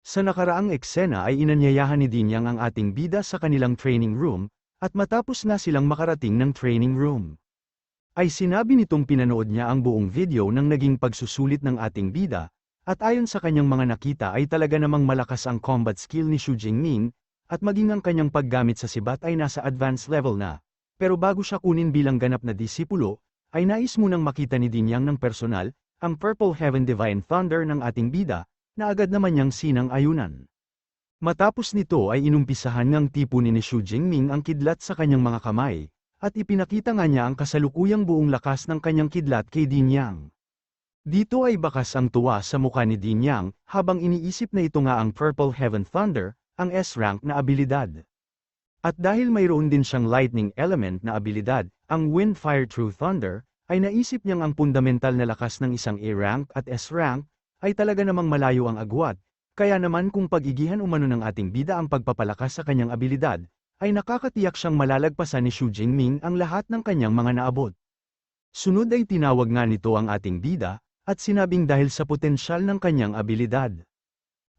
Sa nakaraang eksena ay inanyayahan ni Dinyang ang ating bida sa kanilang training room, at matapos na silang makarating ng training room, ay sinabi nitong pinanood niya ang buong video ng naging pagsusulit ng ating bida, at ayon sa kanyang mga nakita ay talaga namang malakas ang combat skill ni Xu Jingming, at maging ang kanyang paggamit sa sibat ay nasa advanced level na. Pero bago siya kunin bilang ganap na disipulo, ay nais munang makita ni Dinyang ng personal, ang Purple Heaven Divine Thunder ng ating bida, na agad naman niyang sinang-ayunan. Matapos nito ay inumpisahan ngang tipunin ni Xu Jingming ang kidlat sa kanyang mga kamay, at ipinakita nga niya ang kasalukuyang buong lakas ng kanyang kidlat kay Dinyang. Dito ay bakas ang tuwa sa mukha ni Dinyang, habang iniisip na ito nga ang Purple Heaven Thunder, ang S-rank na abilidad. At dahil mayroon din siyang lightning element na abilidad, ang Wind Fire True Thunder, ay naisip niyang ang fundamental na lakas ng isang A-rank at S-rank, ay talaga namang malayo ang agwat, kaya naman kung pag-igihan umano ng ating bida ang pagpapalakas sa kanyang abilidad, ay nakakatiyak siyang malalagpasan ni Xu Jingming ang lahat ng kanyang mga naabot. Sunod ay tinawag nga nito ang ating bida, at sinabing dahil sa potensyal ng kanyang abilidad,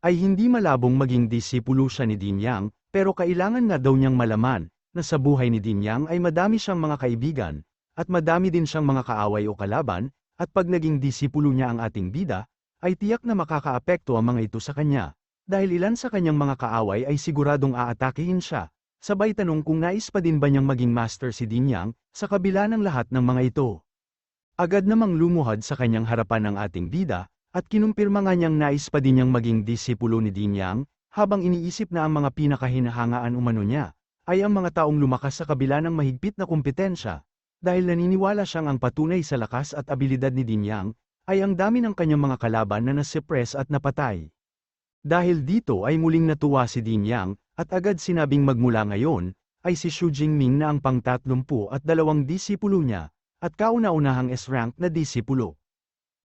ay hindi malabong maging disipulo siya ni Dinyang, pero kailangan nga daw niyang malaman, na sa buhay ni Dinyang ay madami siyang mga kaibigan, at madami din siyang mga kaaway o kalaban, at pag naging disipulo niya ang ating bida, ay tiyak na makakaapekto ang mga ito sa kanya, dahil ilan sa kanyang mga kaaway ay siguradong aatakihin siya, sabay tanong kung nais pa din ba niyang maging master si Dinyang, sa kabila ng lahat ng mga ito. Agad namang lumuhad sa kanyang harapan ang ating bida, at kinumpirma nga niyang nais pa din niyang maging disipulo ni Dinyang, habang iniisip na ang mga pinakahinahangaan umano niya, ay ang mga taong lumakas sa kabila ng mahigpit na kompetensya, dahil naniniwala siyang ang patunay sa lakas at abilidad ni Dinyang, ay ang dami ng kanyang mga kalaban na nasuppress at napatay. Dahil dito ay muling natuwa si Dinyang, at agad sinabing magmula ngayon, ay si Xu Jingming na ang pang-32 disipulo niya, at kauna-unahang S-rank na disipulo.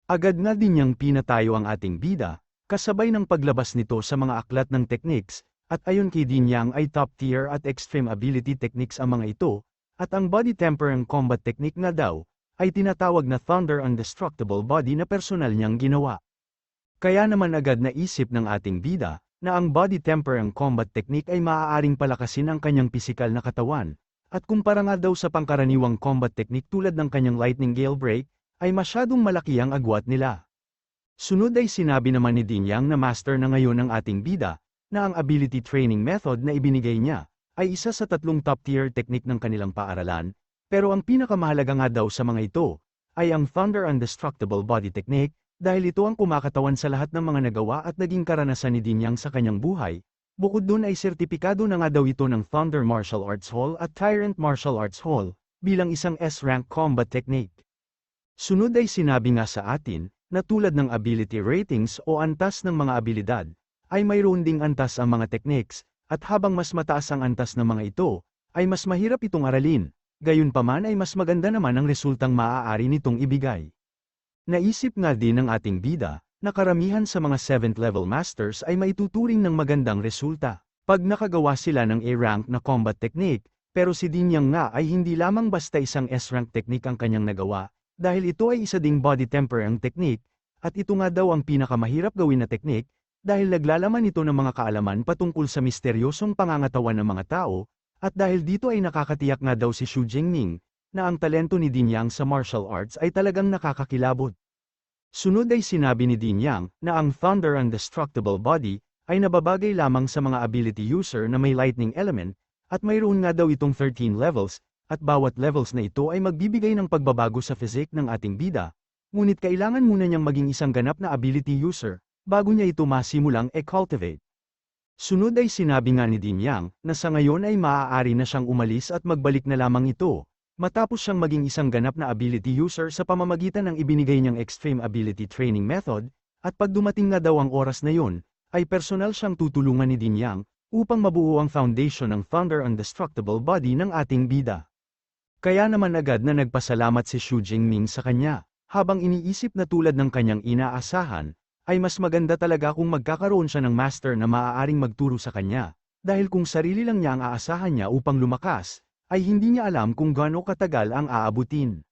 Agad na din niyang pinatayo ang ating bida, kasabay ng paglabas nito sa mga aklat ng techniques, at ayon kay Dinyang ay top tier at extreme ability techniques ang mga ito, at ang body temper combat technique na daw, ay tinatawag na Thunder Undestructible Body na personal niyang ginawa. Kaya naman agad na isip ng ating bida, na ang body temper combat technique ay maaaring palakasin ang kanyang pisikal na katawan, at kumpara nga daw sa pangkaraniwang combat technique tulad ng kanyang Lightning Gale Break, ay masyadong malaki ang agwat nila. Sunod ay sinabi naman ni Dinyang na master na ngayon ng ating bida, na ang ability training method na ibinigay niya, ay isa sa 3 top-tier technique ng kanilang paaralan, pero ang pinakamahalaga nga daw sa mga ito, ay ang Thunder Undestructible Body Technique, dahil ito ang kumakatawan sa lahat ng mga nagawa at naging karanasan ni Dinyang sa kanyang buhay. Bukod dun ay sertipikado na nga daw ito ng Thunder Martial Arts Hall at Tyrant Martial Arts Hall, bilang isang S-rank combat technique. Sunod ay sinabi nga sa atin, na tulad ng ability ratings o antas ng mga abilidad, ay mayroon ding antas ang mga techniques, at habang mas mataas ang antas ng mga ito, ay mas mahirap itong aralin, gayunpaman ay mas maganda naman ang resultang maaari nitong ibigay. Naisip nga din ng ating bida, na karamihan sa mga 7th level masters ay maituturing ng magandang resulta, pag nakagawa sila ng A-rank na combat technique, pero si Dinyang nga ay hindi lamang basta isang S-rank technique ang kanyang nagawa, dahil ito ay isa ding body temper technique, at ito nga daw ang pinakamahirap gawin na technique, dahil naglalaman ito ng mga kaalaman patungkol sa misteryosong pangangatawan ng mga tao, at dahil dito ay nakakatiyak nga daw si Xu Jingming, na ang talento ni Dinyang sa martial arts ay talagang nakakakilabot. Sunod ay sinabi ni Dinyang, na ang Thunder Undestructible Body, ay nababagay lamang sa mga ability user na may lightning element, at mayroon nga daw itong 13 levels, at bawat levels na ito ay magbibigay ng pagbabago sa physique ng ating bida, ngunit kailangan muna niyang maging isang ganap na ability user, bago niya ito masimulang e-cultivate. Sunod ay sinabi nga ni Dinyang, na sa ngayon ay maaari na siyang umalis at magbalik na lamang ito, matapos siyang maging isang ganap na ability user sa pamamagitan ng ibinigay niyang extreme ability training method, at pag dumating na daw ang oras na yun, ay personal siyang tutulungan ni Dinyang, upang mabuo ang foundation ng Thunder Undestructible Body ng ating bida. Kaya naman agad na nagpasalamat si Xu Jingming sa kanya, habang iniisip na tulad ng kanyang inaasahan, ay mas maganda talaga kung magkakaroon siya ng master na maaaring magturo sa kanya, dahil kung sarili lang niya ang aasahan niya upang lumakas, ay hindi niya alam kung gaano katagal ang aabutin.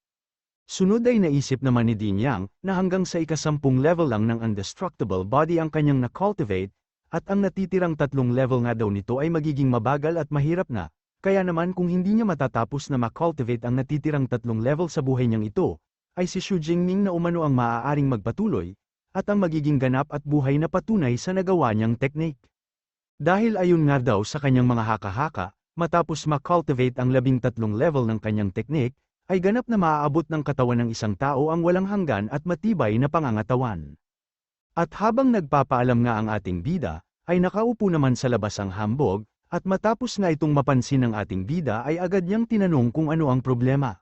Sunod ay naisip naman ni Dinyang, na hanggang sa ika-10 level lang ng Undestructible Body ang kanyang na-cultivate, At ang natitirang 3 level nga daw nito ay magiging mabagal at mahirap na, kaya naman kung hindi niya matatapos na ma-cultivate ang natitirang 3 level sa buhay niyang ito, ay si Xu Jingming na umano ang maaaring magpatuloy, at ang magiging ganap at buhay na patunay sa nagawa niyang teknik. Dahil ayon nga daw sa kanyang mga haka-haka, matapos ma-cultivate ang 13 level ng kanyang teknik, ay ganap na maaabot ng katawan ng isang tao ang walang hanggan at matibay na pangangatawan. At habang nagpapaalam nga ang ating bida, ay nakaupo naman sa labas ang hambog, at matapos nga itong mapansin ng ating bida ay agad niyang tinanong kung ano ang problema.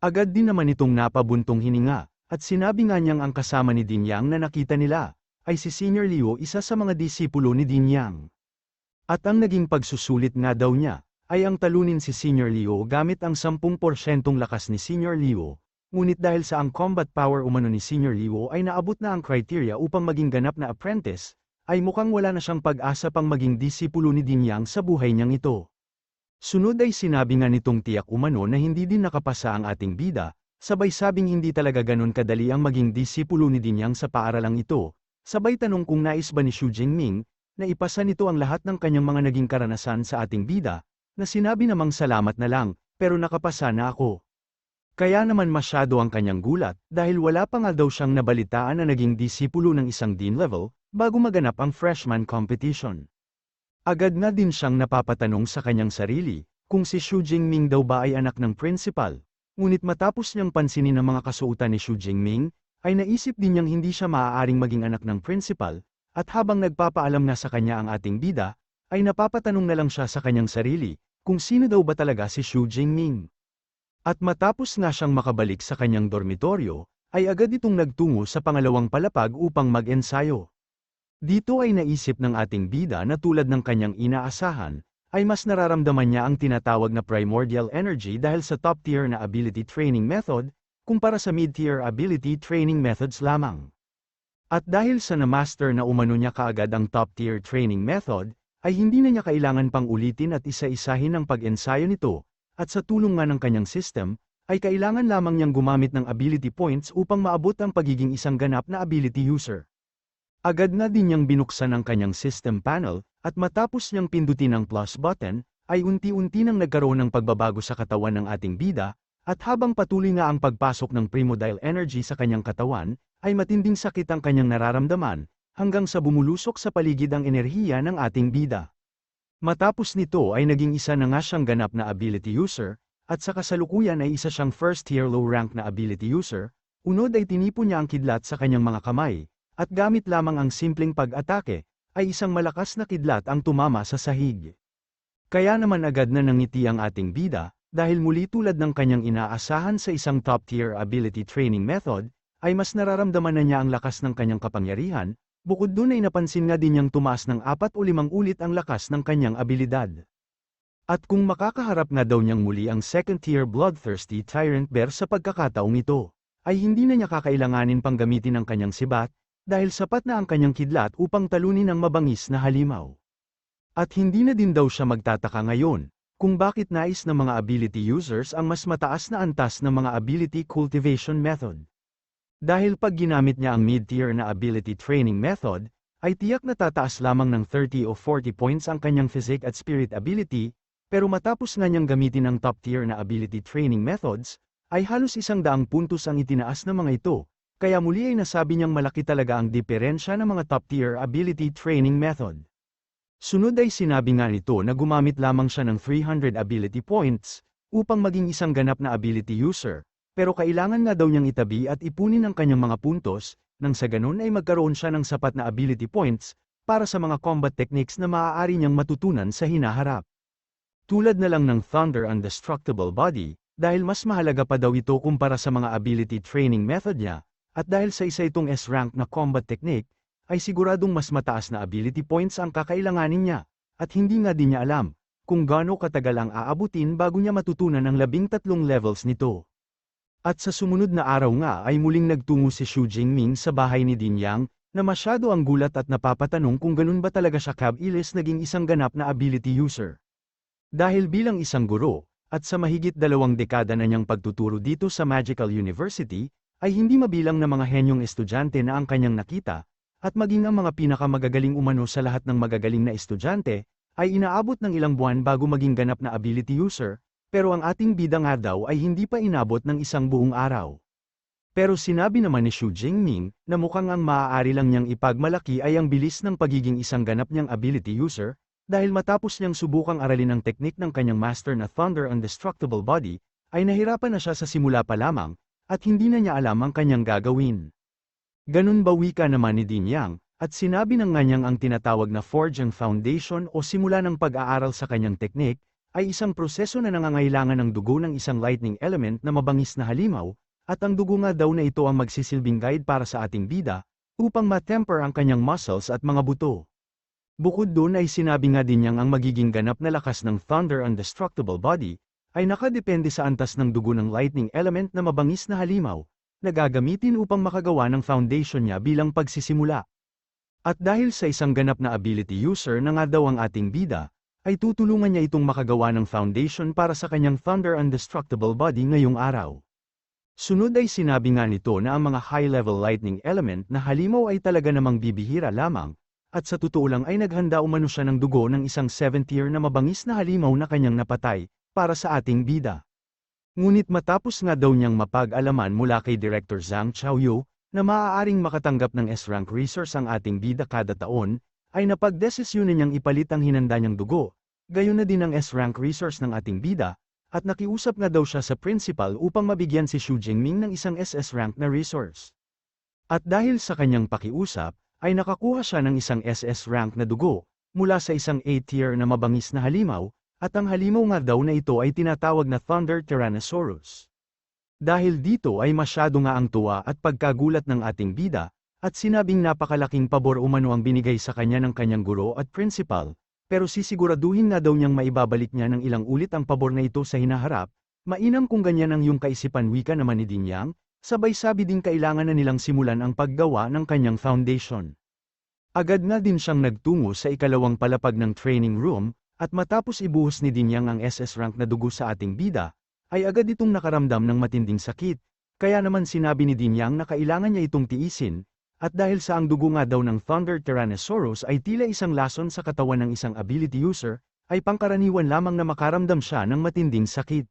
Agad din naman itong napabuntong hininga, at sinabi nga niyang ang kasama ni Din Yang na nakita nila, ay si Senior Liu, isa sa mga disipulo ni Din Yang. At ang naging pagsusulit nga daw niya, ay ang talunin si Senior Liu gamit ang 10% lakas ni Senior Liu, ngunit dahil sa ang combat power umano ni Senior Liu ay naabot na ang criteria upang maging ganap na apprentice, ay mukhang wala na siyang pag-asa pang maging disipulo ni Din Yang sa buhay niyang ito. Sunod ay sinabi nga nitong tiyak umano na hindi din nakapasa ang ating bida, sabay sabing hindi talaga ganun kadali ang maging disipulo ni Din Yang sa paaralang ito, sabay tanong kung nais ba ni Xu Jingming, na ipasa nito ang lahat ng kanyang mga naging karanasan sa ating bida, na sinabi namang salamat na lang, pero nakapasa na ako. Kaya naman masyado ang kanyang gulat, dahil wala pa nga daw siyang nabalitaan na naging disipulo ng isang Dean level, bago maganap ang freshman competition. Agad na din siyang napapatanong sa kanyang sarili, kung si Xu Jingming daw ba ay anak ng principal. Ngunit matapos niyang pansinin ang mga kasuotan ni Xu Jingming, ay naisip din niyang hindi siya maaaring maging anak ng principal, at habang nagpapaalam na sa kanya ang ating bida, ay napapatanong na lang siya sa kanyang sarili, kung sino daw ba talaga si Xu Jingming. At matapos nga siyang makabalik sa kanyang dormitoryo, ay agad itong nagtungo sa pangalawang palapag upang mag-ensayo. Dito ay naisip ng ating bida na tulad ng kanyang inaasahan, ay mas nararamdaman niya ang tinatawag na primordial energy dahil sa top-tier na ability training method, kumpara sa mid-tier ability training methods lamang. At dahil sa na-master na umano niya kaagad ang top-tier training method, ay hindi na niya kailangan pang ulitin at isa-isahin ang pag-ensayo nito, at sa tulong nga ng kanyang system, ay kailangan lamang niyang gumamit ng ability points upang maabot ang pagiging isang ganap na ability user. Agad na din niyang binuksan ang kanyang system panel, at matapos niyang pindutin ang plus button, ay unti-unti nang nagkaroon ng pagbabago sa katawan ng ating bida, at habang patuloy nga ang pagpasok ng primordial energy sa kanyang katawan, ay matinding sakit ang kanyang nararamdaman, hanggang sa bumulusok sa paligid ang enerhiya ng ating bida. Matapos nito ay naging isa na nga siyang ganap na ability user, at sa kasalukuyan ay isa siyang first-tier low-rank na ability user, unod ay tinipon niya ang kidlat sa kanyang mga kamay, at gamit lamang ang simpleng pag-atake, ay isang malakas na kidlat ang tumama sa sahig. Kaya naman agad na nangiti ang ating bida, dahil muli tulad ng kanyang inaasahan sa isang top-tier ability training method, ay mas nararamdaman na niya ang lakas ng kanyang kapangyarihan. Bukod dun ay napansin nga din niyang tumaas ng 4 o 5 ulit ang lakas ng kanyang abilidad. At kung makakaharap nga daw niyang muli ang second-tier bloodthirsty tyrant bear sa pagkakataong ito, ay hindi na niya kakailanganin pang gamitin ang kanyang sibat, dahil sapat na ang kanyang kidlat upang talunin ang mabangis na halimaw. At hindi na din daw siya magtataka ngayon, kung bakit nais ng mga ability users ang mas mataas na antas ng mga ability cultivation method. Dahil pag ginamit niya ang mid-tier na ability training method, ay tiyak na tataas lamang ng 30 o 40 points ang kanyang physique at spirit ability, pero matapos nga niyang gamitin ang top-tier na ability training methods, ay halos 100 puntos ang itinaas ng mga ito, kaya muli ay nasabi niyang malaki talaga ang diferensya ng mga top-tier ability training method. Sunod ay sinabi nga nito na gumamit lamang siya ng 300 ability points, upang maging isang ganap na ability user. Pero kailangan nga daw niyang itabi at ipunin ang kanyang mga puntos, nang sa ganun ay magkaroon siya ng sapat na ability points, para sa mga combat techniques na maaari niyang matutunan sa hinaharap. Tulad na lang ng Thunder Indestructible Body, dahil mas mahalaga pa daw ito kumpara sa mga ability training method niya, at dahil sa isa itong S-rank na combat technique, ay siguradong mas mataas na ability points ang kakailanganin niya, at hindi nga din niya alam, kung gaano katagal ang aabutin bago niya matutunan ang 13 levels nito. At sa sumunod na araw nga ay muling nagtungo si Xu Jingming sa bahay ni Din Yang, na masyado ang gulat at napapatanong kung ganun ba talaga siya kabilis naging isang ganap na ability user. Dahil bilang isang guro, at sa mahigit 2 dekada na niyang pagtuturo dito sa Magical University, ay hindi mabilang na mga henyong estudyante na ang kanyang nakita, at maging ang mga pinakamagagaling umano sa lahat ng magagaling na estudyante, ay inaabot ng ilang buwan bago maging ganap na ability user, pero ang ating bida nga daw ay hindi pa inabot ng isang buong araw. Pero sinabi naman ni Xu Jingming, na mukhang ang maaari lang niyang ipagmalaki ay ang bilis ng pagiging isang ganap niyang ability user, dahil matapos niyang subukang aralin ang teknik ng kanyang master na Thunder Indestructible Body, ay nahirapan na siya sa simula pa lamang, at hindi na niya alam ang kanyang gagawin. Ganun ba wika naman ni Din Yang, at sinabi ng nganyang ang tinatawag na Forge ang foundation o simula ng pag-aaral sa kanyang teknik, ay isang proseso na nangangailangan ng dugo ng isang lightning element na mabangis na halimaw, at ang dugo nga daw na ito ang magsisilbing guide para sa ating bida, upang ma-temper ang kanyang muscles at mga buto. Bukod doon ay sinabi nga din niyang ang magiging ganap na lakas ng Thunder Indestructible Body, ay nakadepende sa antas ng dugo ng lightning element na mabangis na halimaw, na gagamitin upang makagawa ng foundation niya bilang pagsisimula. At dahil sa isang ganap na ability user na nga daw ang ating bida, ay tutulungan niya itong makagawa ng foundation para sa kanyang Thunder Indestructible Body ngayong araw. Sunod ay sinabi nga nito na ang mga high-level lightning element na halimaw ay talaga namang bibihira lamang, at sa totoo lang ay naghanda umano siya ng dugo ng isang 7th-tier na mabangis na halimaw na kanyang napatay, para sa ating bida. Ngunit matapos nga daw niyang mapag-alaman mula kay Director Zhang Chaoyu, na maaaring makatanggap ng S-rank resource ang ating bida kada taon, ay napagdesisyonan niyang ipalit ang hinanda niyang dugo, gayon na din ang S-rank resource ng ating bida, at nakiusap nga daw siya sa principal upang mabigyan si Xu Jingming ng isang SS rank na resource. At dahil sa kanyang pakiusap, ay nakakuha siya ng isang SS rank na dugo, mula sa isang A-tier na mabangis na halimaw, at ang halimaw nga daw na ito ay tinatawag na Thunder Tyrannosaurus. Dahil dito ay masyado nga ang tuwa at pagkagulat ng ating bida, at sinabing napakalaking pabor umano ang binigay sa kanya ng kanyang guro at principal, pero sisiguraduhin nga daw niyang maibabalik niya ng ilang ulit ang pabor na ito sa hinaharap, mainam kung ganyan ang iyong kaisipan wika naman ni Din Yang, sabay sabi din kailangan na nilang simulan ang paggawa ng kanyang foundation. Agad nga din siyang nagtungo sa ikalawang palapag ng training room, at matapos ibuhos ni Din Yang ang SS rank na dugo sa ating bida, ay agad itong nakaramdam ng matinding sakit, kaya naman sinabi ni Din Yang na kailangan niya itong tiisin, at dahil sa ang dugo nga daw ng Thunder Tyrannosaurus ay tila isang lason sa katawan ng isang ability user, ay pangkaraniwan lamang na makaramdam siya ng matinding sakit.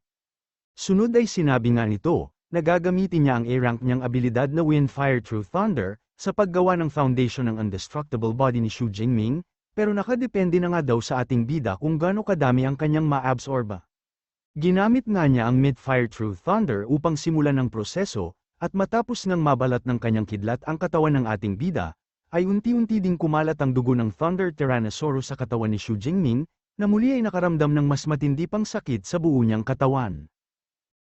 Sunod ay sinabi nga nito, na gagamitin niya ang A-rank niyang abilidad na Wind Fire True Thunder, sa paggawa ng foundation ng Indestructible Body ni Xu Jingming, pero nakadepende na nga daw sa ating bida kung gaano kadami ang kanyang ma-absorba. Ginamit nga niya ang Mid-Fire True Thunder upang simulan ang proseso, at matapos ngang mabalat ng kanyang kidlat ang katawan ng ating bida, ay unti-unti ding kumalat ang dugo ng Thunder Tyrannosaurus sa katawan ni Xu Jingming, na muli ay nakaramdam ng mas matindi pang sakit sa buo niyang katawan.